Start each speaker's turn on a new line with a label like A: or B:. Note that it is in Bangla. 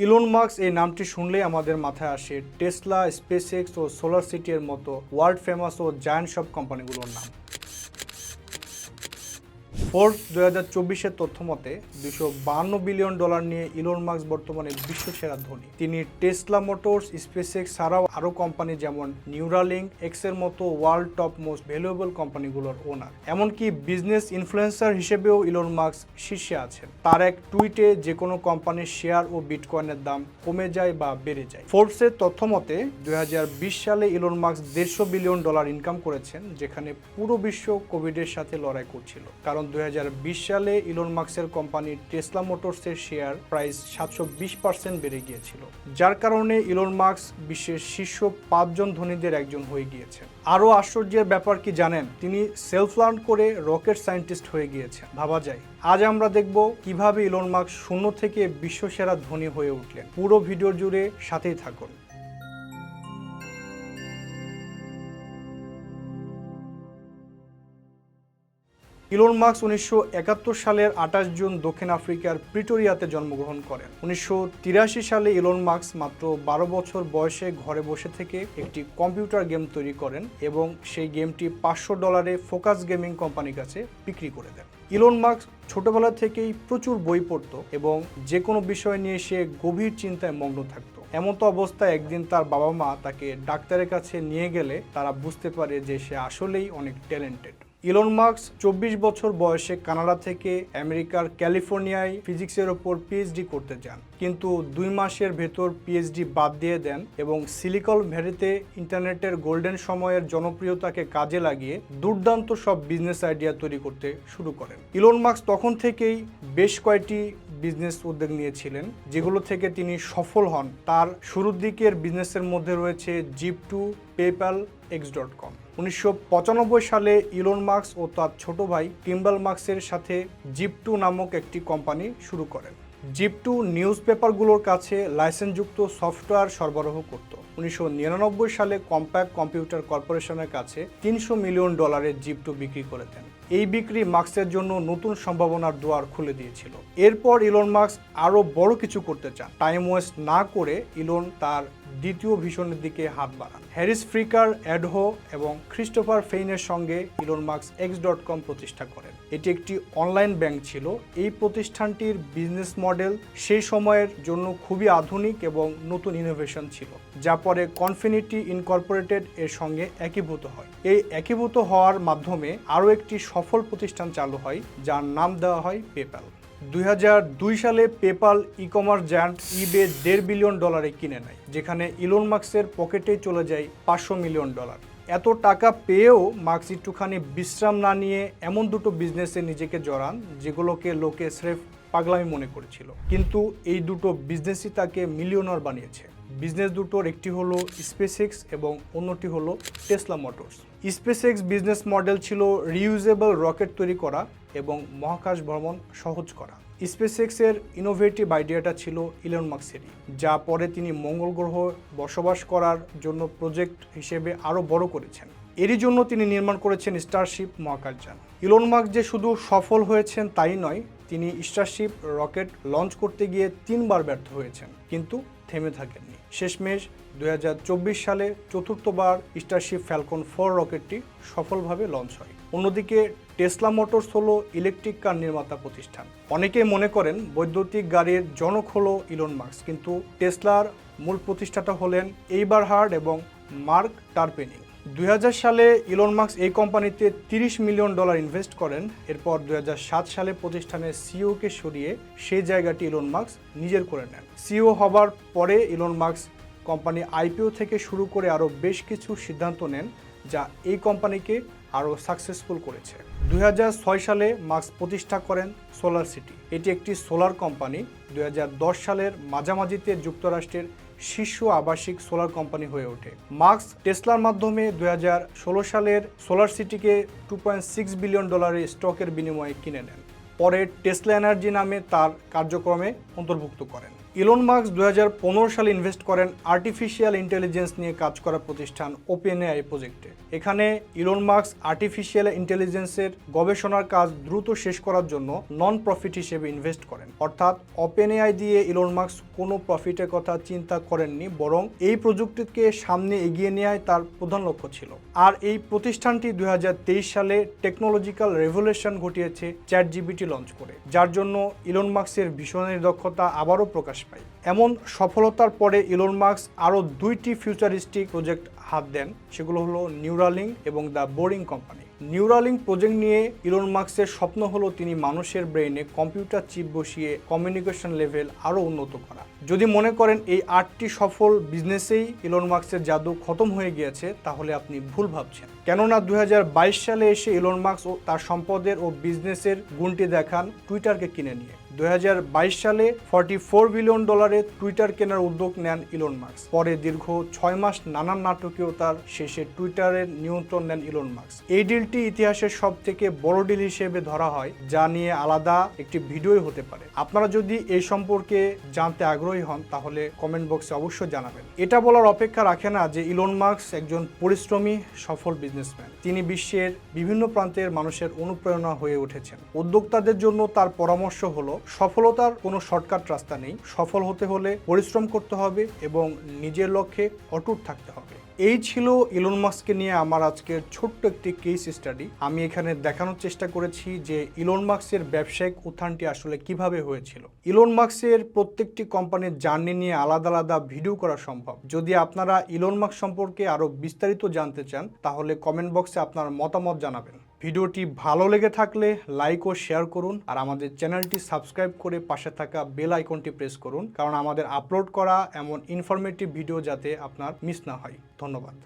A: ইলন মাস্ক এই নামটি শুনলেই আমাদের মাথায় আসে টেসলা, স্পেসএক্স ও সোলার সিটি এর মতো ওয়ার্ল্ড ফেমাস ও জায়ান্ট সব কোম্পানিগুলোর নাম। ফোর্বস 2024-এর তথ্য মতে $252 বিলিয়ন নিয়ে ইলন মাস্ক বর্তমানে বিশ্ব সেরা ধনী। তিনি টেসলা মোটরস, স্পেসএক্স ছাড়াও আরও কোম্পানি যেমন নিউরালিঙ্ক, এক্সের মতো ওয়ার্ল্ড টপ মোস্ট ভ্যালুয়েবল কোম্পানিগুলোর ওনার। এমনকি বিজনেস ইনফ্লুয়েন্সার হিসেবেও ইলন মাস্ক শীর্ষে আছেন। তার এক টুইটে যে কোনো কোম্পানির শেয়ার ও বিটকয়েনের দাম কমে যায় বা বেড়ে যায়। ফোর্বসের তথ্য মতে 2020 সালে ইলন মাস্ক $150 বিলিয়ন ইনকাম করেছেন, যেখানে পুরো বিশ্ব কোভিডের সাথে লড়াই করছিল। কারণ 2020 সালে ইলন মাস্কের কোম্পানি টেসলা মোটরসের শেয়ার প্রাইস 720% বেড়ে গিয়েছিল, যার কারণে ইলন মাস্ক বিশ্বের শীর্ষ 5 জন ধনীদের একজন হয়ে গিয়েছেন। আরও আশ্চর্যের ব্যাপার কি জানেন, তিনি সেলফ লার্ন করে রকেট সায়েন্টিস্ট হয়ে গিয়েছেন। ভাবা যায়। আজ আমরা দেখব কিভাবে ইলন মাস্ক শূন্য থেকে বিশ্ব সেরা ধনী হয়ে উঠলেন। পুরো ভিডিও জুড়ে সাথেই থাকুন। ইলন মাস্ক 1971 সালের 28 জুন দক্ষিণ আফ্রিকার প্রিটোরিয়াতে জন্মগ্রহণ করেন। 1983 সালে ইলন মাস্ক মাত্র 12 বছর বয়সে ঘরে বসে থেকে একটি কম্পিউটার গেম তৈরি করেন এবং সেই গেমটি $500 ফোকাস গেমিং কোম্পানির কাছে বিক্রি করে দেন। ইলন মাস্ক ছোটবেলা থেকেই প্রচুর বই পড়ত এবং যে কোনো বিষয় নিয়ে সে গভীর চিন্তায় মগ্ন থাকত। এমতো অবস্থায় একদিন তার বাবা মা তাকে ডাক্তারের কাছে নিয়ে গেলে তারা বুঝতে পারে যে সে আসলেই অনেক ট্যালেন্টেড। ইলন মাস্ক 24 বছর বয়সে কানাডা থেকে আমেরিকার ক্যালিফোর্নিয়ায় ফিজিক্সের ওপর পিএইচডি করতে যান, কিন্তু 2 মাসের ভেতর পিএইচডি বাদ দিয়ে দেন এবং সিলিকন ভ্যালিতে ইন্টারনেটের গোল্ডেন সময়ের জনপ্রিয়তাকে কাজে লাগিয়ে দুর্দান্ত সব বিজনেস আইডিয়া তৈরি করতে শুরু করেন। ইলন মাস্ক তখন থেকেই বেশ কয়েকটি বিজনেস উদ্যোগ নিয়েছিলেন, যেগুলো থেকে তিনি সফল হন। তার শুরুর দিকের বিজনেসের মধ্যে রয়েছে Zip2, পেপ্যাল, X.com। 1995 সালে ইলন মাস্ক ও তার ছোট ভাই কিম্বাল মাস্কের সাথে Zip2 নামক একটি কোম্পানি শুরু করেন। Zip2 নিউজ পেপারগুলোর কাছে লাইসেন্সযুক্ত সফটওয়্যার সরবরাহ করত। 1999 সালে কম্প্যাক্ট কম্পিউটার কর্পোরেশনের কাছে $300 মিলিয়ন Zip2 বিক্রি করে দেন। এই বিক্রি মাস্কের জন্য নতুন সম্ভাবনার দুয়ার খুলে দিয়েছিল। এরপর ইলন মাস্ক আরও বড় কিছু করতে চান। টাইম ওয়েস্ট না করে ইলন তার দ্বিতীয় ভিশনের দিকে হাত বাড়ান। হ্যারিস ফ্রিকার, অ্যাডহো এবং ক্রিস্টোফার ফেইনের সঙ্গে ইলন মাস্ক X.com প্রতিষ্ঠা করেন। এটি একটি অনলাইন ব্যাংক ছিল। এই প্রতিষ্ঠানটির বিজনেস মডেল সেই সময়ের জন্য খুবই আধুনিক এবং নতুন ইনোভেশন ছিল, যা পরে কনফিনিটি ইনকর্পোরেটেড এর সঙ্গে একীভূত হয়। এই একীভূত হওয়ার মাধ্যমে আরও একটি সফল প্রতিষ্ঠান চালু হয়, যার নাম দেওয়া হয় পেপ্যাল। 2002 সালে পেপ্যাল ই কমার্স জায়ান্ট ইবে $1.5 বিলিয়ন কিনে নেয়, যেখানে ইলন মাস্কের পকেটে চলে যায় $500 মিলিয়ন। এত টাকা পেয়েও মাস্ক একটুখানি বিশ্রাম না নিয়ে এমন দুটো বিজনেসে নিজেকে জড়ান যেগুলোকে লোকে স্রেফ পাগলামি মনে করেছিল, কিন্তু এই দুটো বিজনেসই তাকে মিলিয়নার বানিয়েছে। বিজনেস দুটোর একটি হলো স্পেসএক্স এবং অন্যটি হলো Tesla motors. SpaceX business model ছিল রিইউজেবল রকেট তৈরি করা এবং মহাকাশ ভ্রমণ সহজ করা। স্পেসএক্সের ইনোভেটিভ আইডিয়াটা ছিল ইলন মাস্কেরই, যা পরে তিনি মঙ্গল গ্রহ বসবাস করার জন্য প্রজেক্ট হিসেবে আরও বড় করেছেন। এরই জন্য তিনি নির্মাণ করেছেন স্টারশিপ মহাকাশযান। ইলন মাস্ক যে শুধু সফল হয়েছেন তাই নয়, তিনি স্টারশিপ রকেট লঞ্চ করতে গিয়ে 3 বার ব্যর্থ হয়েছেন, কিন্তু থেমে থাকেননি। শেষমেশ 2024 সালে চতুর্থবার স্টারশিপ ফ্যালকন 4 রকেটটি সফলভাবে লঞ্চ হয়। অন্যদিকে টেসলা মোটরস হলো ইলেকট্রিক কার নির্মাতা প্রতিষ্ঠান। অনেকেই মনে করেন বৈদ্যুতিক গাড়ির জনক হলো ইলন মাস্ক, কিন্তু টেসলার মূল প্রতিষ্ঠাতা হলেন এইবারহার্ড এবং মার্ক টারপেনিং। 2000 সালে ইলন মাস্ক এই কোম্পানিতে $30 মিলিয়ন ইনভেস্ট করেন। এরপর 2007 সালে প্রতিষ্ঠানের সিইওকে সরিয়ে সেই জায়গাটি ইলন মাস্ক নিজের করে নেন। সিইও হবার পরে ইলন মাস্ক কোম্পানি আইপিও থেকে শুরু করে আরও বেশ কিছু সিদ্ধান্ত নেন, যা এই কোম্পানিকে আরও সাকসেসফুল করেছে। 2006 সালে মাস্ক প্রতিষ্ঠা করেন সোলার সিটি। এটি একটি সোলার কোম্পানি। 2010 সালের মাঝামাঝিতে যুক্তরাষ্ট্রের শীর্ষ আবাসিক সোলার কোম্পানি হয়ে ওঠে। মাস্ক টেসলার মাধ্যমে 2016 সালের সোলার সিটিকে $2.6 বিলিয়ন স্টকের বিনিময়ে কিনে নেন। পরে টেসলা এনার্জি নামে তার কার্যক্রমে অন্তর্ভুক্ত করেন। ইলন মাস্ক 2015 সালে ইনভেস্ট করেন আর্টিফিশিয়াল ইন্টেলিজেন্স নিয়ে কাজ করা প্রতিষ্ঠান ওপেনএআই প্রজেক্টে। এখানে ইলন মাস্ক আর্টিফিশিয়াল ইন্টেলিজেন্সের গবেষণার কাজ দ্রুত শেষ করার জন্য নন প্রফিট হিসেবে ইনভেস্ট করেন। অর্থাৎ ওপেনএআই দিয়ে ইলন মাস্ক কোনো প্রফিটের কথা চিন্তা করেননি, বরং এই প্রযুক্তিকে সামনে এগিয়ে নেওয়াই তার প্রধান লক্ষ্য ছিল। আর এই প্রতিষ্ঠানটি 2023 সালে টেকনোলজিক্যাল রেভলিউশন ঘটিয়েছে চ্যাটজিপিটি লঞ্চ করে, যার জন্য ইলন মাস্কের ভিশনারি দক্ষতা আবারও প্রকাশ পায়। এমন সফলতার পরে ইলন মাস্ক আরও 2টি ফিউচারিস্টিক প্রজেক্ট হাত দেন, সেগুলো হলো নিউরালিঙ্ক এবং the boring company. Neuralink project নিয়ে ইলন মাস্কের স্বপ্ন হলো তিনি মানুষের ব্রেইনে কম্পিউটার চিপ বসিয়ে কমিউনিকেশন লেভেল আরও উন্নত করা। যদি মনে করেন এই 8টি সফল বিজনেসেই ইলন মাস্কের জাদু খতম হয়ে গিয়েছে, তাহলে আপনি ভুল ভাবছেন। কেননা 2022 সালে এসে ইলন মাস্ক ও তার সম্পদের ও বিজনেসের গুণটি দেখান টুইটারকে কিনে নিয়ে। 2022 সালে $44 বিলিয়ন টুইটার কেনার উদ্যোগ নেন ইলন মাস্ক। পরে দীর্ঘ 6 মাস নানান নাটকীয়তার শেষে টুইটারের নিয়ন্ত্রণ নেন ইলন মাস্ক। এই ডিলটি ইতিহাসের সব থেকে বড় ডিল হিসেবে ধরা হয়, যা নিয়ে আলাদা একটি ভিডিওই হতে পারে। আপনারা যদি এই সম্পর্কে জানতে আগ্রহী হন, তাহলে কমেন্ট বক্সে অবশ্যই জানাবেন। এটা বলার অপেক্ষা রাখে না যে ইলন মাস্ক একজন পরিশ্রমী সফল বিজনেসম্যান। তিনি বিশ্বের বিভিন্ন প্রান্তের মানুষের অনুপ্রেরণা হয়ে উঠেছেন। উদ্যোক্তাদের জন্য তার পরামর্শ হলো, সফলতার কোনো শর্টকাট রাস্তা নেই। সফল হতে হলে পরিশ্রম করতে হবে এবং নিজের লক্ষ্যে অটুট থাকতে হবে। এই ছিল ইলন মাস্ককে নিয়ে আমার আজকের ছোট্ট একটি কেস স্টাডি। আমি এখানে দেখানোর চেষ্টা করেছি যে ইলন মাস্কের ব্যবসায়িক উত্থানটি আসলে কিভাবে হয়েছিল। ইলন মাস্কের প্রত্যেকটি কোম্পানির জার্নি নিয়ে আলাদা আলাদা ভিডিও করা সম্ভব। যদি আপনারা ইলন মাস্ক সম্পর্কে আরও বিস্তারিত জানতে চান, তাহলে কমেন্ট বক্সে আপনার মতামত জানাবেন। ভিডিওটি ভালো লেগে থাকলে লাইক ও শেয়ার করুন, আর আমাদের চ্যানেলটি সাবস্ক্রাইব করে পাশে থাকা বেল আইকনটি প্রেস করুন, কারণ আমাদের আপলোড করা এমন ইনফরমেটিভ ভিডিও যাতে আপনার মিস না হয়। ধন্যবাদ।